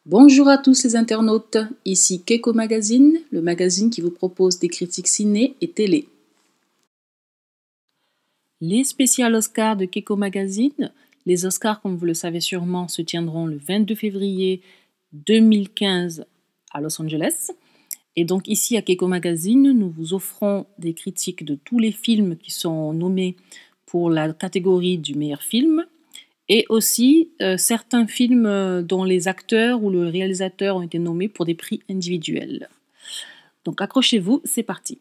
Bonjour à tous les internautes, ici Keiko Magazine, le magazine qui vous propose des critiques ciné et télé. Les spéciales Oscars de Keiko Magazine, les Oscars, comme vous le savez sûrement, se tiendront le 22 février 2015 à Los Angeles. Et donc ici à Keiko Magazine, nous vous offrons des critiques de tous les films qui sont nommés pour la catégorie du meilleur film, et aussi certains films dont les acteurs ou le réalisateur ont été nommés pour des prix individuels. Donc accrochez-vous, c'est parti.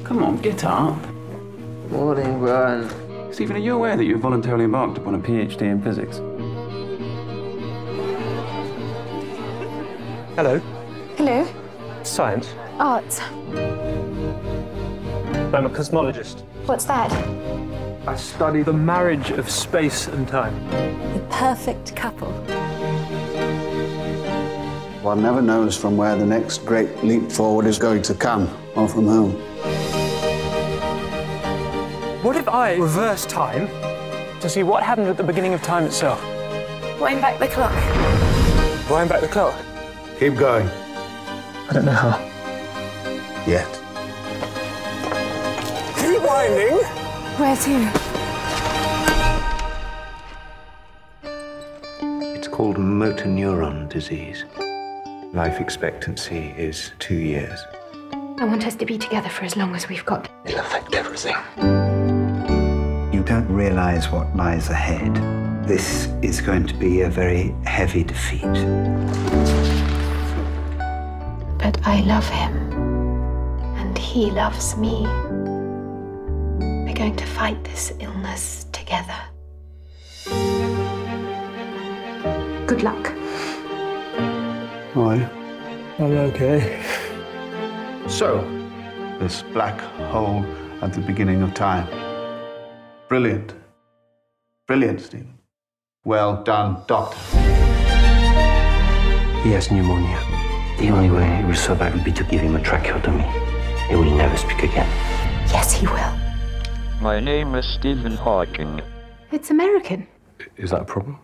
Come on, get up. Morning, Brian. Stephen, are you aware that you've voluntarily embarked upon a PhD in physics? Hello. Hello. Science. Art. I'm a cosmologist. What's that? I study the marriage of space and time. The perfect couple. One never knows from where the next great leap forward is going to come, or from whom. What if I reverse time to see what happened at the beginning of time itself? Wind back the clock. Wind back the clock. Keep going. I don't know how. Yet. Keep winding. Where to? It's called motor neuron disease. Life expectancy is 2 years. I want us to be together for as long as we've got. It'll affect everything. You don't realize what lies ahead. This is going to be a very heavy defeat. But I love him. And he loves me. We're going to fight this illness together. Good luck. Why? I'm okay. So, this black hole at the beginning of time. Brilliant. Brilliant, Stephen. Well done, Doctor. He has pneumonia. The only way he will survive will be to give him a tracheotomy. He will never speak again. Yes, he will. My name is Stephen Hawking. It's American. Is that a problem?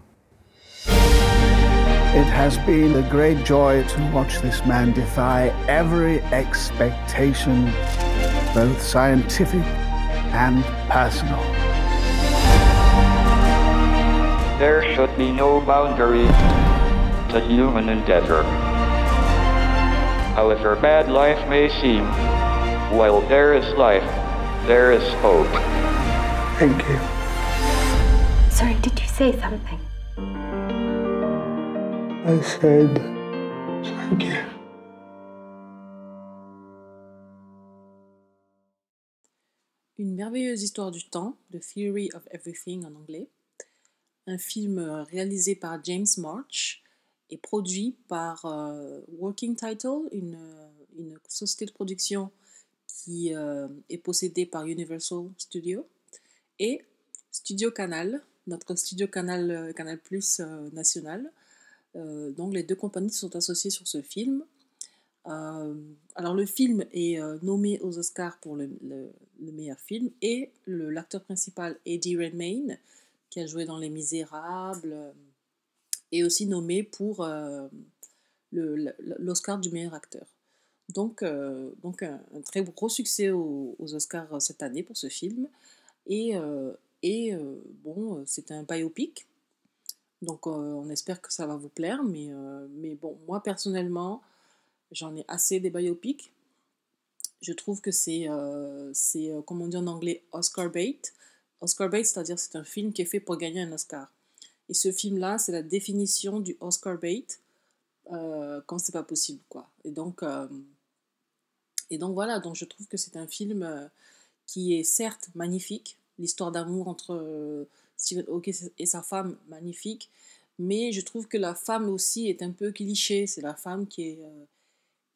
It has been a great joy to watch this man defy every expectation, both scientific and personal. There should be no boundary to human endeavor. However bad life may seem, while there is life, there is hope. Thank you. Sorry, did you say something? I said, thank you. Une merveilleuse histoire du temps, The Theory of Everything en anglais. Un film réalisé par James March et produit par Working Title, une société de production qui est possédée par Universal Studios, et Studio Canal, notre studio Canal Plus national. Donc les deux compagnies sont associées sur ce film. Alors le film est nommé aux Oscars pour le meilleur film, et l'acteur principal Eddie Redmayne, qui a joué dans Les Misérables, est aussi nommé pour l'Oscar du meilleur acteur. Donc un très gros succès aux Oscars cette année pour ce film. Et bon, c'est un biopic. Donc on espère que ça va vous plaire, mais bon, moi personnellement, j'en ai assez des biopics. Je trouve que c'est comme on dit en anglais, Oscar bait. Oscar bait, c'est-à-dire c'est un film qui est fait pour gagner un Oscar. Et ce film-là, c'est la définition du Oscar bait quand c'est pas possible, quoi. Et donc voilà, donc je trouve que c'est un film qui est certes magnifique, l'histoire d'amour entre Stephen Hawking et sa femme, magnifique, mais je trouve que la femme aussi est un peu cliché. C'est la femme qui est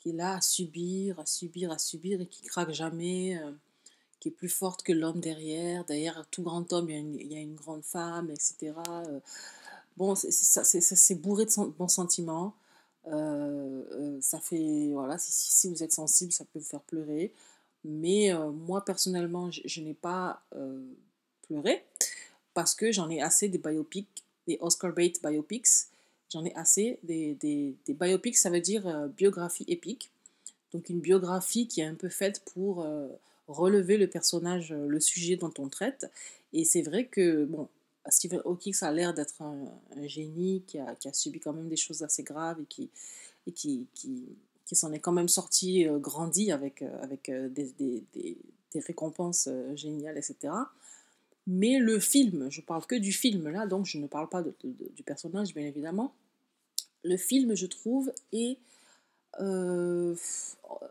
là à subir, et qui craque jamais, qui est plus forte que l'homme derrière. Derrière tout grand homme, il y a une grande femme, etc. Bon, c'est bourré de bons sentiments. Ça fait, voilà, si vous êtes sensible, ça peut vous faire pleurer. Mais moi, personnellement, je n'ai pas pleuré parce que j'en ai assez des biopics, des Oscar bait biopics. J'en ai assez des biopics, ça veut dire biographie épique. Donc une biographie qui est un peu faite pour relever le personnage, le sujet dont on traite. Et c'est vrai que, bon, Stephen Hawking a l'air d'être un génie qui a subi quand même des choses assez graves et qui s'en est quand même sorti grandi avec des récompenses géniales, etc. Mais le film, je parle que du film là, donc je ne parle pas du personnage, bien évidemment. Le film, je trouve, est... Il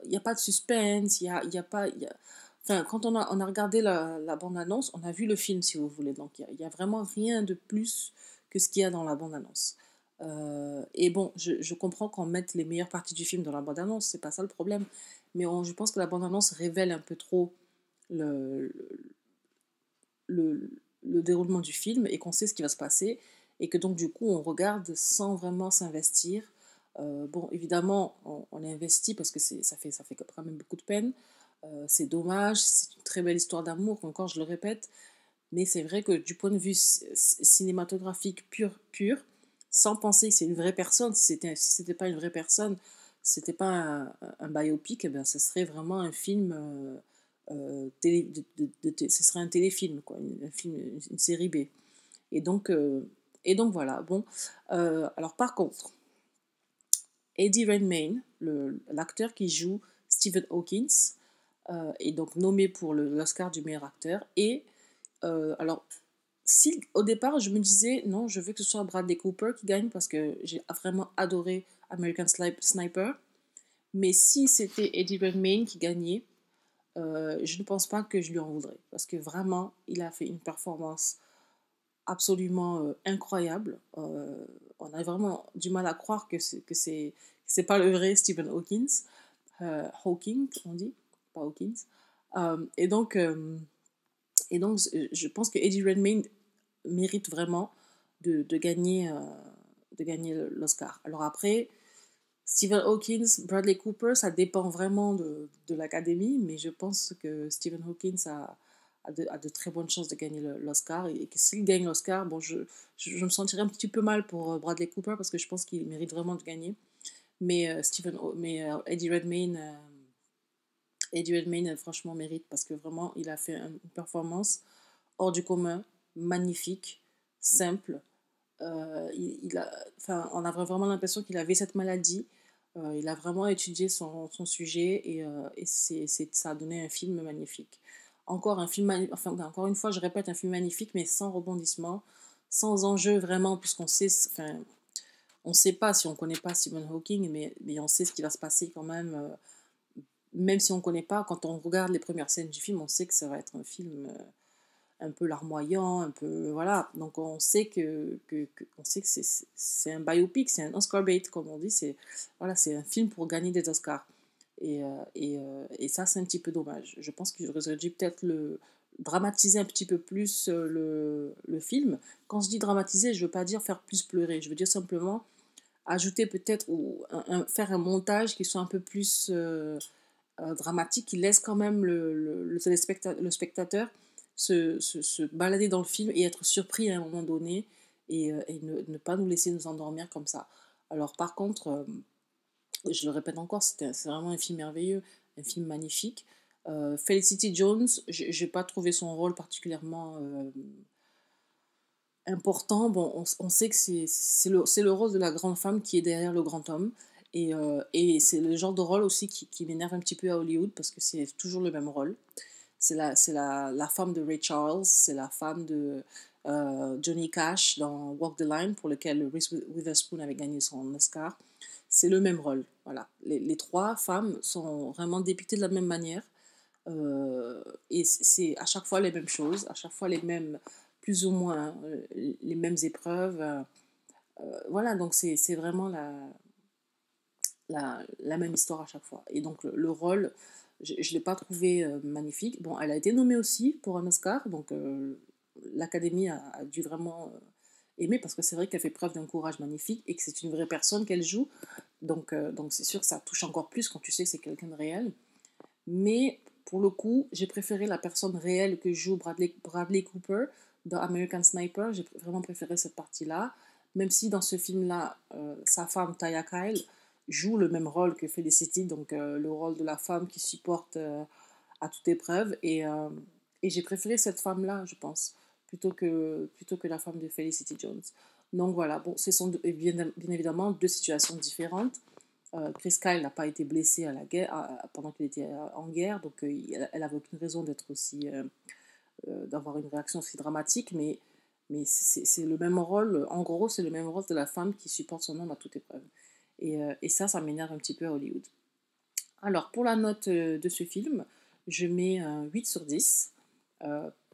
n'y a pas de suspense, il y a pas... Enfin, quand on a regardé la bande-annonce, on a vu le film, si vous voulez. Donc, il y a vraiment rien de plus que ce qu'il y a dans la bande-annonce. Et bon, je comprends qu'on mette les meilleures parties du film dans la bande-annonce, c'est pas ça le problème. Mais je pense que la bande-annonce révèle un peu trop le déroulement du film et qu'on sait ce qui va se passer. Et que donc, du coup, on regarde sans vraiment s'investir. Bon, évidemment, on est investi parce que ça fait quand même beaucoup de peine. C'est dommage, c'est une très belle histoire d'amour, encore je le répète, mais c'est vrai que du point de vue cinématographique pur, sans penser que c'est une vraie personne, si c'était pas une vraie personne, si c'était pas un biopic, eh bien, ce serait vraiment un film, ce serait un téléfilm, quoi, un film, une série B. Et donc voilà, bon. Alors par contre, Eddie Redmayne, l'acteur qui joue Stephen Hawking, est donc nommé pour l'Oscar du meilleur acteur. Et alors, si au départ je me disais non, je veux que ce soit Bradley Cooper qui gagne parce que j'ai vraiment adoré American Sniper. Mais si c'était Eddie Redmayne qui gagnait, je ne pense pas que je lui en voudrais parce que vraiment, il a fait une performance absolument incroyable. On a vraiment du mal à croire que c'est pas le vrai Stephen Hawking. Hawking, on dit, pas Hawkins. Et donc, je pense que Eddie Redmayne mérite vraiment de gagner l'Oscar. Alors après, Stephen Hawking, Bradley Cooper, ça dépend vraiment de l'Académie, mais je pense que Stephen Hawking a de très bonnes chances de gagner l'Oscar, et que s'il gagne l'Oscar, bon, je me sentirais un petit peu mal pour Bradley Cooper parce que je pense qu'il mérite vraiment de gagner. Mais Eddie Redmayne, franchement, mérite parce que vraiment, il a fait une performance hors du commun, magnifique, simple. On a vraiment l'impression qu'il avait cette maladie. Il a vraiment étudié son sujet et ça a donné un film magnifique. Encore une fois, je répète, un film magnifique, mais sans rebondissement, sans enjeu vraiment, puisqu'on sait... on ne sait pas si on ne connaît pas Stephen Hawking, mais on sait ce qui va se passer quand même. Même si on ne connaît pas, quand on regarde les premières scènes du film, on sait que ça va être un film un peu larmoyant, un peu... Voilà. Donc on sait que c'est un biopic, c'est un Oscar bait, comme on dit. C'est un film pour gagner des Oscars. Et ça, c'est un petit peu dommage. Je pense que j'aurais dû peut-être dramatiser un petit peu plus le film. Quand je dis dramatiser, je ne veux pas dire faire plus pleurer. Je veux dire simplement ajouter peut-être ou faire un montage qui soit un peu plus dramatique, qui laisse quand même le spectateur se balader dans le film et être surpris à un moment donné et ne pas nous laisser nous endormir comme ça. Alors par contre, je le répète encore, c'est vraiment un film merveilleux, un film magnifique. Felicity Jones, je n'ai pas trouvé son rôle particulièrement important. Bon, on sait que c'est le rôle de la grande femme qui est derrière le grand homme. Et c'est le genre de rôle aussi qui m'énerve un petit peu à Hollywood parce que c'est toujours le même rôle. C'est la femme de Ray Charles, c'est la femme de Johnny Cash dans Walk the Line, pour lequel Reese Witherspoon avait gagné son Oscar. C'est le même rôle. Voilà. Les trois femmes sont vraiment dépictées de la même manière. Et c'est à chaque fois les mêmes choses, à chaque fois les mêmes, plus ou moins, les mêmes épreuves. Voilà, donc c'est vraiment la même histoire à chaque fois. Et donc le rôle, je ne l'ai pas trouvé magnifique. Bon, elle a été nommée aussi pour un Oscar, donc l'Académie a dû vraiment aimer, parce que c'est vrai qu'elle fait preuve d'un courage magnifique et que c'est une vraie personne qu'elle joue. Donc c'est sûr que ça touche encore plus quand tu sais que c'est quelqu'un de réel. Mais pour le coup, j'ai préféré la personne réelle que joue Bradley Cooper dans American Sniper. J'ai vraiment préféré cette partie-là. Même si dans ce film-là, sa femme, Taya Kyle, joue le même rôle que Felicity, donc le rôle de la femme qui supporte à toute épreuve. Et j'ai préféré cette femme-là, je pense, plutôt que la femme de Felicity Jones. Donc voilà, bon, ce sont bien évidemment deux situations différentes. Chris Kyle n'a pas été blessé à la guerre, pendant qu'il était en guerre, donc elle n'avait aucune raison d'être aussi, d'avoir une réaction aussi dramatique, mais c'est le même rôle, en gros, c'est le même rôle de la femme qui supporte son homme à toute épreuve. Et ça m'énerve un petit peu à Hollywood. Alors, pour la note de ce film, je mets 8 sur 10.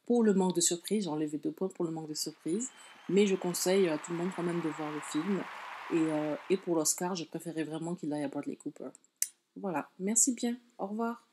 Pour le manque de surprise, j'ai enlevé 2 points pour le manque de surprise, mais je conseille à tout le monde quand même de voir le film. Et pour l'Oscar, je préférais vraiment qu'il aille à Bradley Cooper. Voilà, merci bien, au revoir.